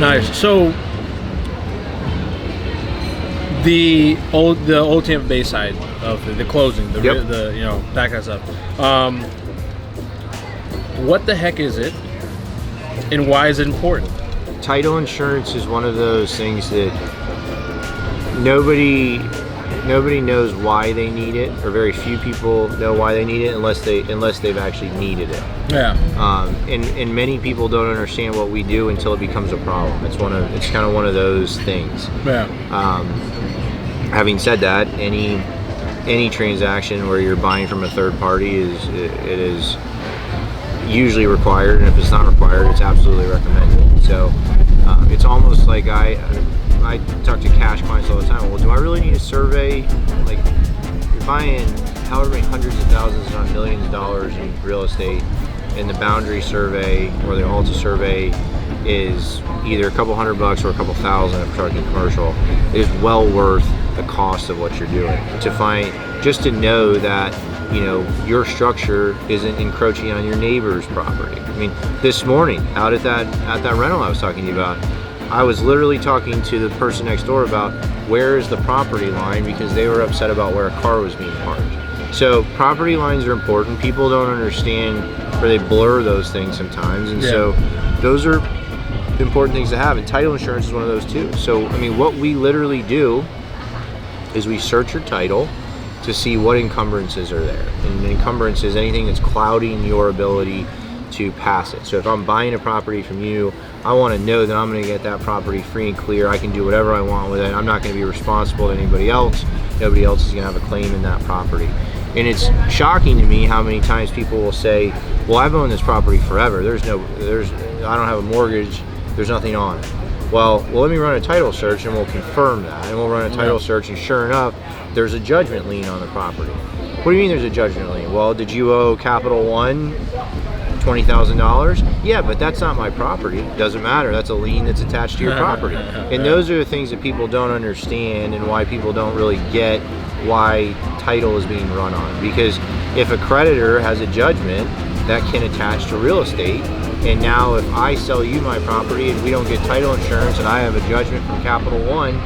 Nice. So the old Tampa Bay side of the closing, the that kind of stuff. What the heck is it, and why is it important? Title insurance is one of those things that nobody knows why they need it, or very few people know why they need it unless they've actually needed it. Yeah. And many people don't understand what we do until it becomes a problem. It's kind of one of those things. Yeah. Having said that, any transaction where you're buying from a third party is usually required, and if it's not required, it's absolutely recommended. So it's almost like I talk to cash clients all the time. Well, do I really need a survey? Like, you're buying however many hundreds of thousands, if not millions of dollars in real estate, and the boundary survey or the Alta survey is either a couple $100 or a couple thousand if we're talking commercial. It is well worth the cost of what you're doing just to know that your structure isn't encroaching on your neighbor's property. I mean, this morning out at that rental I was talking to you about, I was literally talking to the person next door about where is the property line, because they were upset about where a car was being parked. So property lines are important. People don't understand, or they blur those things sometimes, and so those are important things to have, and title insurance is one of those too. So I mean, what we literally do is we search your title to see what encumbrances are there, and an encumbrance is anything that's clouding your ability to pass it. So if I'm buying a property from you, I want to know that I'm going to get that property free and clear. I can do whatever I want with it. I'm not going to be responsible to anybody else. Nobody else is going to have a claim in that property. And it's shocking to me how many times people will say, well, I've owned this property forever. I don't have a mortgage. There's nothing on it. Well, let me run a title search and we'll confirm that. And we'll run a title search, and sure enough, there's a judgment lien on the property. What do you mean there's a judgment lien? Well, did you owe Capital One $20,000? Yeah, but that's not my property. Doesn't matter. That's a lien that's attached to your property. And those are the things that people don't understand, and why people don't really get why title is being run on. Because if a creditor has a judgment, that can attach to real estate. And now if I sell you my property and we don't get title insurance and I have a judgment from Capital One,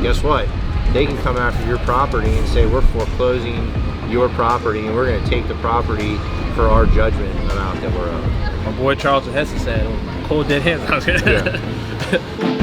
guess what? They can come after your property and say, we're foreclosing your property and we're going to take the property for our judgment amount that we're owed. My boy Charlton Heston said, cold dead hands. Yeah.